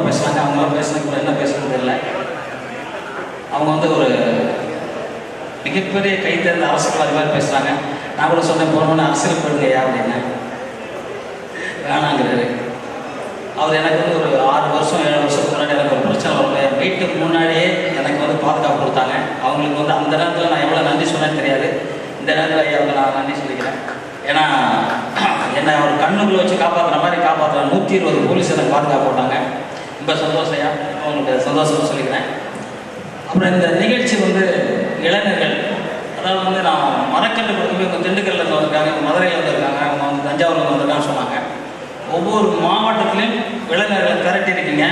பேசுகிறாங்க. அவங்களாம் பேசுனதுக்கு என்ன பேசுறது தெரியல. அவங்க வந்து ஒரு மிகப்பெரிய கைத்தேர்ந்த அரசியல்வாதி மாதிரி பேசுகிறாங்க. நான் கூட சொன்னேன், போனோன்னு அரசியல் போடுங்கய்யா அப்படின்னு. வேணாங்கிறாரு. அவர் எனக்கு வந்து ஒரு 6 வருஷம் 7 வருஷத்துக்கு முன்னாடி எனக்கு ஒரு பிரச்சனை வரல. என் வீட்டுக்கு முன்னாடியே எனக்கு வந்து பாதுகாப்பு கொடுத்தாங்க. அவங்களுக்கு வந்து அந்த நேரத்தில் நான் எவ்வளோ நன்றி சொன்னேன்னு தெரியாது. இந்த நேரத்தில் ஐயாவுக்கு நான் நன்றி சொல்லிக்கிறேன். ஏன்னா என்னை அவர் கண்ணுக்குள்ளே வச்சு காப்பாற்றுற மாதிரி காப்பாற்றுற 120 போலீஸ் எனக்கு பாதுகாப்பு போட்டாங்க. ரொம்ப சந்தோஷம் ஐயா, அவங்களுக்கு சந்தோஷம் சொல்லிக்கிறேன். அப்புறம் இந்த நிகழ்ச்சி வந்து இளைஞர்கள், அதாவது வந்து நான் மரக்கன்று கொடுக்கும்போது இப்போ திண்டுக்கல்லேருந்து வந்திருக்காங்க, மதுரையில் வந்திருக்காங்க, அவங்க வந்து தஞ்சாவூரில் வந்திருக்கான்னு சொன்னாங்க. ஒவ்வொரு மாவட்டத்திலையும் இளைஞர்களை திரட்டி இருக்கீங்க,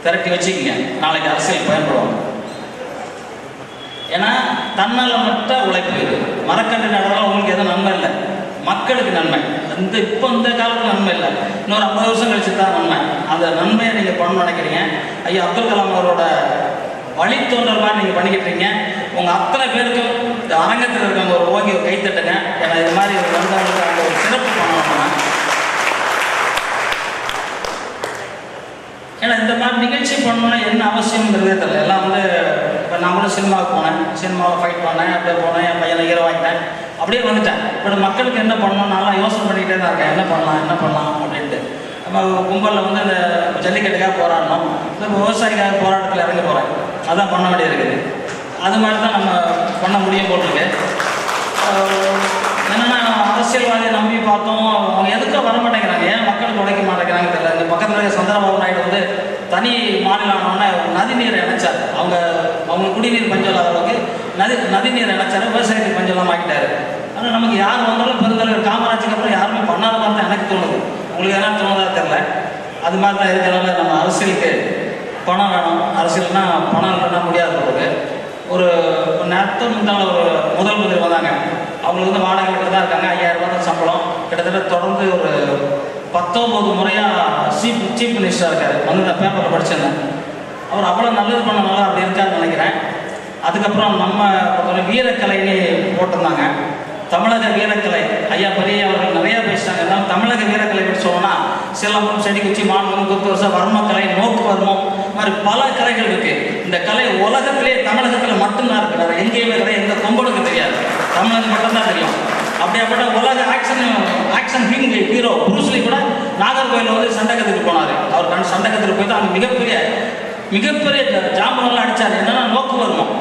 திரட்டி வச்சுக்கிங்க, நாளைக்கு அரசியல் பயன்படுவாங்க. ஏன்னா தன்னலமற்ற உழைப்பு இது. மரக்கன்று நடந்தாலும் உங்களுக்கு எதுவும் நன்மை இல்லை, மக்களுக்கு நன்மை. இப்போ இந்த காலத்தில் நன்மை இல்லை, இன்னொரு 50 வருஷம் கழிச்சு தான் நன்மை. அந்த நன்மையை நீங்கள் பண்ணணும்னு நினைக்கிறீங்க. ஐயா அப்துல் கலாம் அவரோட வழித்தோன்றல் மாதிரி நீங்கள் பண்ணிக்கிட்டு இருக்கீங்க. உங்கள் அத்தனை பேருக்கும் இந்த அரங்கத்தில் இருக்கவங்க ஒரு ஓகே ஒரு கைத்தட்டுங்க. ஏன்னா இது மாதிரி ஒரு வந்தவங்களுக்கு அவங்க ஒரு சிறப்பு பண்ணணும்னா, ஏன்னா இந்த மாதிரி நிகழ்ச்சி பண்ணணும்னா என்ன அவசியம்ங்கிறதே தெரியல. எல்லாம் வந்து இப்போ நான் கூட சினிமாவுக்கு போனேன், சினிமாவில் ஃபைட் பண்ணேன், அப்படியே போனேன், என் பையனை ஹீரோ வாங்கிட்டேன், அப்படியே வந்துட்டேன். இப்போ மக்களுக்கு என்ன பண்ணணும் நல்லா யோசனை பண்ணிக்கிட்டே தான் இருக்கேன், என்ன பண்ணலாம் அப்படின்ட்டு. நம்ம கும்பலில் வந்து இந்த ஜல்லிக்கட்டுக்காக போராடணும், இந்த விவசாயிக்காக போராட்டத்தில் இறங்க போகிறேன், அதான் பண்ண வேண்டியது இருக்குது. அது மாதிரி தான் நம்ம பண்ண முடியும் போட்டிருக்கு. என்னென்னா அரசியல்வாதியை நம்பி பார்த்தோம், அவங்க எதுக்கும் வர மாட்டேங்கிறாங்க, ஏன் மக்களுக்கு உழைக்க மாட்டேங்கிறாங்க தெரியல. இந்த பக்கத்தில் இருக்க சந்திரபாபு நாயுடு வந்து தனி மாநிலம் ஆனோடனே நதிநீரை இணைச்சார். அவங்க குடிநீர் பஞ்சம் இல்லாத அளவுக்கு நதிநீரை இணைச்சார், விவசாயத்துக்கு பஞ்சம் எல்லாம் ஆக்கிட்டாரு. ஆனால் நமக்கு யார் வந்தாலும் பெருந்தலைவர் காமராஜுக்கு அப்புறம் யாருமே பண்ணாத மாதிரி தான் எனக்கு தோணுது. உங்களுக்கு எதனா தோணுதா தெரியல. அது மாதிரி தான் இருக்கிறனால நம்ம அரசியலுக்கு பணம் வேணும். அரசியல்னா பணம் இல்லைன்னா முடியாது போகுது. ஒரு நேரத்துக்கு முன்னாள் ஒரு முதல் மந்திரி வந்தாங்க, அவங்களுக்கு வந்து வாடகை வீட்டில் தான் இருக்காங்க, 5000 ரூபா தான் சம்பளம். கிட்டத்தட்ட தொடர்ந்து ஒரு 19 முறையாக சீஃப் மினிஸ்டராக இருக்கார். வந்து நான் பேப்பரில் படிச்சிருந்தேன். அவர் அவ்வளோ நல்லது பண்ணனால அப்படி இருக்காருன்னு நினைக்கிறேன். அதுக்கப்புறம் நம்ம வீரக்கலைன்னு போட்டிருந்தாங்க, தமிழக வீரக்கலை. ஐயா பெரிய அவர்கள் நிறையா பேசிட்டாங்க. எல்லாம் தமிழக வீரக்கலை பற்றி சொல்லணும்னா சிலம்பம், செடி குச்சி, மான்மம், குத்துவச, வர்மக்கலை, நோக்கு வர்மம், இது மாதிரி பல கலைகள் இருக்குது. இந்த கலை உலகத்திலே தமிழகத்தில் மட்டும்தான் இருக்குது. வேறு எங்கேயுமே கிடையாது, எந்த கொம்பனுக்கு தெரியாது, தமிழகம் மட்டும்தான் தெரியும். அப்படியாப்பட்ட உலக ஆக்ஷன் ஹீரோ புரூஸ்லி கூட நாகர்கோயிலில் வந்து சண்டை கற்றுட்டு போனார். அவர் சண்டை கற்றுட்டு போய் தான் அவங்க மிகப்பெரிய ஜாம்பரெல்லாம் அடித்தார். என்னன்னா நோக்கு வருமம்.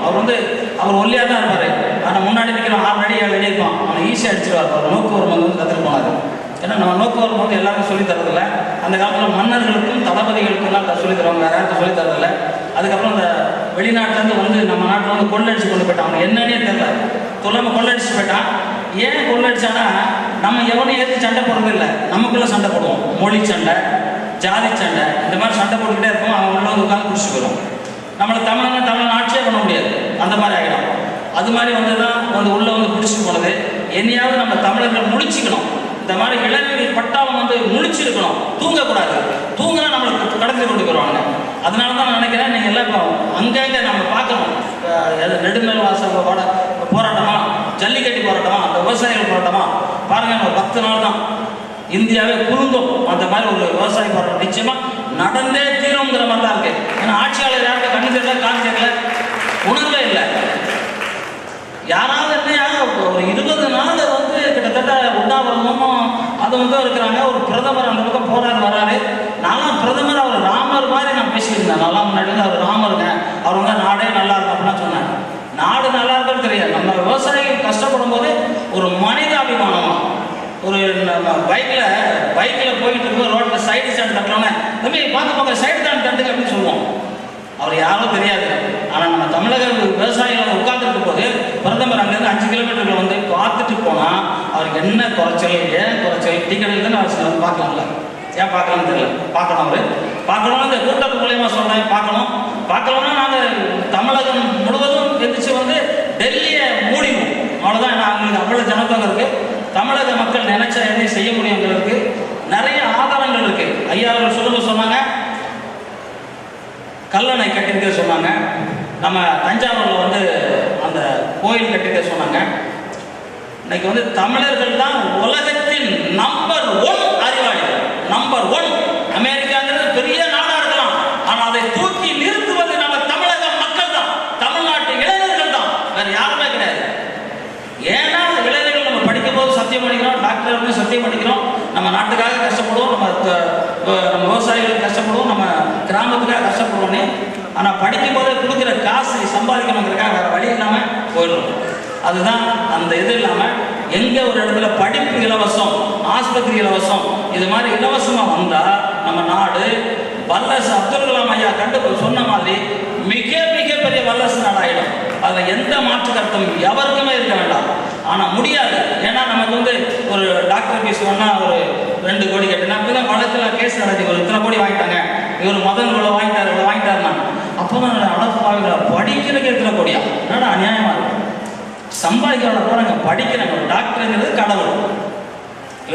அவர் ஒல்லியாக தான் இருப்பார், ஆனால் முன்னாடி நிற்கிறோம் 6 அடி 7 அடி இருக்கும், அவனை ஈஸியாக அடிச்சிருவார். அவர் நோக்கு வருமம் வந்து கற்றுட்டு போனார். ஏன்னா நம்ம நோக்கு வருமம் வந்து எல்லாருக்கும் சொல்லித் தரதில்லை. அந்த காலத்தில் மன்னர்களுக்கும் தளபதிகளுக்கும் சொல்லித் தருவாங்க, வேறு யாருக்கும் சொல்லித் தரதில்லை. அதுக்கப்புறம் இந்த வெளிநாட்டிலேருந்து வந்து நம்ம நாட்டில் வந்து கொள்ளடிச்சு கொண்டு போயிட்டான். அவனுக்கு என்னன்னே தெரியல, தொல்லாமல் கொள்ளடிச்சு போயிட்டான். ஏன் கொள்ளடிச்சானா, நம்ம எவனையும் ஏற்று சண்டை போடுறது இல்லை, நமக்குள்ளே சண்டை போடுவோம். மொழி சண்டை, ஜாதி சண்டை, இந்த மாதிரி சண்டை போட்டுக்கிட்டே இருப்போம். அவன் உள்ள வந்து உட்காந்து குடிச்சு போயிடும். நம்மளை தமிழன் ஆட்சியே பண்ண முடியாது, அந்த மாதிரி ஆகிடும். அது மாதிரி வந்து தான் வந்து உள்ளே வந்து குடிச்சிட்டு போனது. என்னையாவது நம்ம தமிழர்கள் முழிச்சிக்கணும். இந்த மாதிரி இளைஞர்கள் பட்டாளம் வந்து முழிச்சிருக்கணும், தூங்கக்கூடாது. தூங்கினா நம்மளுக்கு கடத்தி கொண்டு போயிடுவாங்க. அதனால தான் நான் நினைக்கிறேன், நீங்கள் எல்லாம் இப்போ அங்கங்கே நம்ம பார்க்கணும். நெடுநல் வாசல் போராட்டமா, ஜல்லிக்கட்டு போராட்டமா, அந்த விவசாயிகள் போராட்டமா பாருங்கள். ஒரு 10 நாள் தான் இந்தியாவே குறுங்கும். அந்த மாதிரி ஒரு விவசாய போராட்டம் நிச்சயமாக நடந்தே தீரும்ங்கிற மாதிரி தான் இருக்கு. ஏன்னா ஆட்சியாளர் யாருக்கும் கண்ணு தெரியல, காது தெரியல, உணர்வே இல்லை. யாராவது என்னையா ஒரு 20 நாள் வந்து கிட்டத்தட்ட உண்ணாவிரதமும் அது வந்து இருக்கிறாங்க. ஒரு பிரதமர் அந்த பக்கம் போராட வராரு. நான்லாம் பிரதமர் அவர் ராமர் மாதிரி நான் பேசிக்கிட்டு இருந்தேன். நல்லா முன்னாடி வந்து அவர் ராமருங்க, அவர் வந்து நாடே நல்லா இருக்கும் அப்படின்னு சொன்னேன். நாடு நல்லா இருக்குன்னு தெரியாது. நம்ம விவசாயிகள் கஷ்டப்படும் போது ஒரு மனித அபிமானமா, ஒரு பைக்கில் போயிட்டு இருக்கும், ரோட்டில் சைடு ஸ்டாண்ட் தட்டுறவங்க தம்பி பார்க்க சைடு ஸ்டாண்ட் தட்டுங்க அப்படின்னு சொல்லுவோம். அவர் யாரும் தெரியாது. ஆனால் நம்ம தமிழக விவசாயிகள் உட்காந்துருக்கும் போது பிரதமர் அங்கேருந்து 5 கிலோமீட்டர்கள் வந்து பார்த்துட்டு போனால் அவருக்கு என்ன குறைச்சல், ஏன் குறைச்சல், டிக்கெட்டில் தான் அவர் பார்க்கலாம்ல, ஏன் பார்க்கலாம்னு தெரியல. பார்க்கணும், அவர் பார்க்கணும். இந்த கூட்டத்து மூலியமா சொல்கிறேன், பார்க்கணும்னா நாங்கள் தமிழகம் முழுவதும் எந்திரிச்சு வந்து டெல்லியை மூடிவோம். அவ்வளோதான். அவங்களுக்கு அவ்வளோ ஜனத்தொகை இருக்குது. தமிழக மக்கள் நினைச்ச எதையும் செய்ய முடியுங்கிறதுக்கு நிறைய ஆதாரங்கள் இருக்குது. ஐயா அவர்கள் சொல்லுங்க சொன்னாங்க, கல்லணை கட்டிருக்க சொன்னாங்க. நம்ம தஞ்சாவூரில் வந்து அந்த கோயில் கட்டிருக்க சொன்னாங்க. இன்னைக்கு வந்து தமிழர்கள் தான் உலகத்தின் நம்பர் 1 அறிவாளிகள். நம்பர் 1. அமெரிக்காங்கிறது பெரிய நாடாக இருக்கலாம், அதை தூக்கி நிறுத்துவது நம்ம தமிழக மக்கள் தான், தமிழ்நாட்டு இளைஞர்கள் தான், வேற யாருமே கிடையாது. ஏன்னா இளைஞர்கள் நம்ம படிக்கும் போது சத்தியம் பண்ணிக்கிறோம், டாக்டர் சத்தியம் பண்ணிக்கிறோம், நம்ம நாட்டுக்காக கஷ்டப்படுவோம், நம்ம விவசாயிகளுக்கு கஷ்டப்படுவோம், நம்ம கிராமத்துக்காக கஷ்டப்படுவோன்னு. ஆனால் படிக்கும் போதே கொடுக்குற காசு சம்பாதிக்கணுங்கிறக்காக வேற வழி இல்லாமல் போயிடும். அதுதான் அந்த இது இல்லாமல் எங்கே ஒரு இடத்துல படிப்பு இலவசம், ஆஸ்பத்திரி இலவசம், இது மாதிரி இலவசமாக வந்தால் நம்ம நாடு வல்லரசு அப்துல் கலாம் ஐயா சொன்ன மாதிரி மிக மிக பெரிய வல்லரசு நாடாயிடும். அதில் எந்த மாற்று கருத்தும் எவருக்குமே இருக்க வேண்டாம். ஆனால் முடியாது. ஏன்னா நமக்கு ஒரு டாக்டர் ஃபீஸ் வேணால் ஒரு 2 கோடி கட்டினா இப்போதான் வழக்கில் கேஸ் நடத்தி ஒரு இத்தனை கோடி வாங்கிட்டாங்க, இவர் முதல் இவ்வளோ வாங்கிட்டாருன்னா அப்போ தான் அடப்பாவில படிக்கிறதுக்கு எத்தனை கோடியா? என்னடா அநியாயமாக இருக்கும். சம்பாதிக்கிறவங்க போகிறாங்க, படிக்கிறாங்க. ஒரு டாக்டருங்கிறது கடவுள்.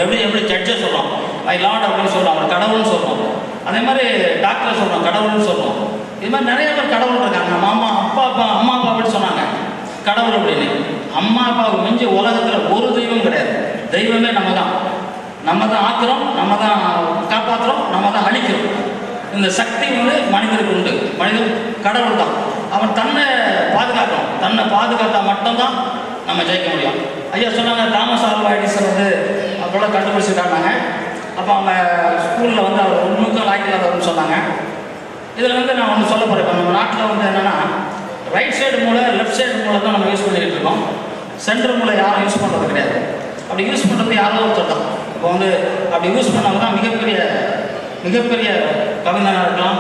எப்படி ஜட்ஜை சொல்கிறோம், ஐ லார்ட் அப்படின்னு சொல்கிறோம், அவர் கடவுள்னு சொல்கிறோம். அதே மாதிரி டாக்டரை சொல்கிறோம், கடவுள்னு சொல்கிறோம். இது மாதிரி நிறைய பேர் கடவுள் இருக்காங்க. நம்ம அம்மா அப்பா அப்படின்னு சொன்னாங்க கடவுள் அப்படின்னு. அம்மா அப்பாவுக்கு மிஞ்சி உலகத்தில் ஒரு தெய்வம் கிடையாது. தெய்வமே நம்ம தான் ஆக்குறோம், நம்ம தான் காப்பாற்றுறோம், நம்ம தான் அழிக்கிறோம். இந்த சக்தி மனிதருக்கு உண்டு. மனிதன் கடவுள் தான். அவன் தன்னை பாதுகாக்கணும். தன்னை பாதுகாத்தா மட்டும்தான் நம்ம ஜெயிக்க முடியும். ஐயா சொன்னாங்க தாமஸ் ஆல்வா எடிசன் அப்போல்லாம் கண்டுபிடிச்சிருக்காங்க. அப்போ அவங்க ஸ்கூலில் அவர் உண்மைக்கும் லாய்க்கில்லாதவர்னு சொன்னாங்க. இதில் நான் ஒன்று சொல்ல போகிறேன். இப்போ நம்ம நாட்டில் என்னென்னா ரைட் சைடு மூளை, லெஃப்ட் சைடு மூளை தான் நம்ம யூஸ் பண்ணிக்கிட்டு இருக்கோம். சென்ட்ரல் மூளை யாரும் யூஸ் பண்ணுறது கிடையாது. அப்படி யூஸ் பண்ணுறது யாரோ ஒருத்தர் தான். இப்போ அப்படி யூஸ் பண்ணவங்க தான் மிகப்பெரிய கவிஞராக இருக்கலாம்,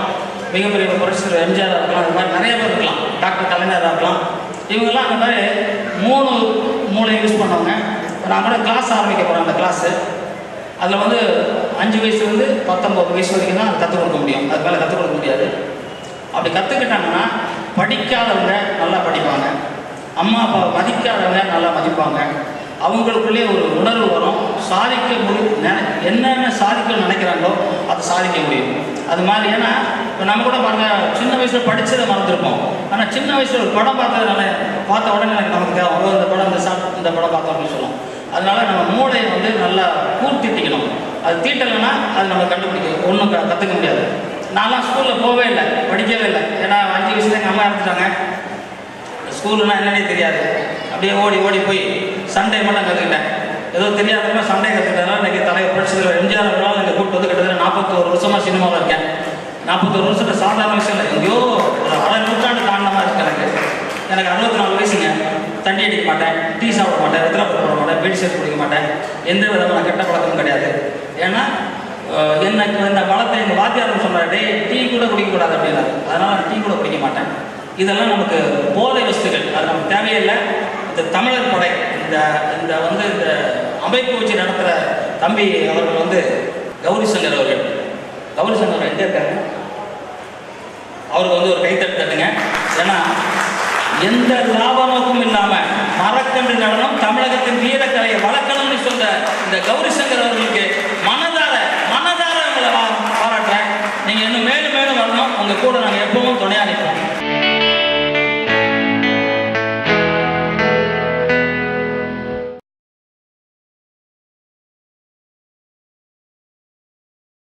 மிகப்பெரிய புரட்சியர் எம்ஜிஆராக இருக்கலாம், இது மாதிரி நிறைய பேர் இருக்கலாம், டாக்டர் கலைஞராக இருக்கலாம். இவங்கெல்லாம் அந்த மாதிரி 3 மூளை யூஸ் பண்ணவங்க. நான் கூட கிளாஸ் ஆரம்பிக்க போகிறேன். அந்த கிளாஸு அதில் 5 வயசுலேருந்து 19 வயசு வரைக்கும் தான் கற்றுக் கொடுக்க முடியும். அதுக்கு மேலே கற்றுக் கொடுக்க முடியாது. அப்படி கற்றுக்கிட்டாங்கன்னா படிக்காதவங்க நல்லா படிப்பாங்க, அம்மா அப்பாவை மதிக்காதவங்க நல்லா மதிப்பாங்க. அவங்களுக்குள்ளே ஒரு உணர்வு வரும். சாதிக்க முடியும், என்னென்ன சாதிக்க நினைக்கிறாங்களோ அதை சாதிக்க முடியும். அது மாதிரி ஏன்னா இப்போ நம்ம கூட பாருங்கள், சின்ன வயசில் படித்ததை மறந்துருப்போம். ஆனால் சின்ன வயசில் ஒரு படம் பார்த்த உடனே நமக்கு தேவை இந்த படம் இந்த படம் பார்த்தோம் அப்படின்னு சொல்லுவோம். அதனால நம்ம மூளையை நல்லா கூர்த்திட்டிக்கணும். அது தீட்டலைன்னா அது நம்ம ஒன்றும் கற்றுக்க முடியாது. நான்லாம் ஸ்கூலில் போகவே இல்லை, படிக்கவே இல்லை. ஏன்னா 5 வயசுல எங்கள் அம்மா இறந்துட்டாங்க. ஸ்கூலுன்னா என்னன்னே தெரியாது. அப்படியே ஓடி போய் சண்டே மட்டும் கற்றுக்கிட்டேன். ஏதோ தெரியாதவங்க சண்டே கற்றுக்கிட்டதுனால இன்றைக்கி தலையை புரட்சிகள் எம்ஜிஆர் அவர்களால் எங்கள் கூப்பிட்டு கிட்டத்தட்ட 41 வருஷமாக சினிமாவில் இருக்கேன். 41 வருஷத்தில் சாதாரண விஷயம் இல்லை. எங்கேயோ ஒரு அரை நூற்றாண்டு தாண்டமாக இருக்கு. எனக்கு 64 வயசுங்க. தண்ணி அடிக்க மாட்டேன், டீ சாப்பிட மாட்டேன், வெத்தலை போட மாட்டேன், பீடி சேர்த்து குடிக்க மாட்டேன். எந்த விதமான கெட்ட பழக்கமும் கிடையாது. ஏன்னா எனக்கு இந்த பழத்தை எங்கள் வாத்தியார் சொன்னார், டீ கூட குடிக்கக்கூடாது அப்படின்னாரு. அதனால் டீ கூட குடிக்க மாட்டேன். இதெல்லாம் நமக்கு போதை வஸ்துகள், அது நமக்கு தேவையில்லை. இந்த தமிழர் படை இந்த அமைப்பு வச்சு நடத்துகிற தம்பி அவர்கள் கௌரி சங்கர் அவர்கள். கௌரி சங்கர் எங்கே இருக்காங்க? அவருக்கு ஒரு கைத்தட்டு தட்டுங்க. ஏன்னா எந்த லாப நோக்கமும் இல்லாமல் மரக்கன்று நடனம் தமிழகத்தின் வீரக்கலையை வளர்க்கணும்னு சொன்ன இந்த கௌரி சங்கர் அவர்களுக்கு மனதார உங்களை பாராட்டுறேன். நீங்கள் இன்னும் மேலும் வரணும். உங்கள் கூட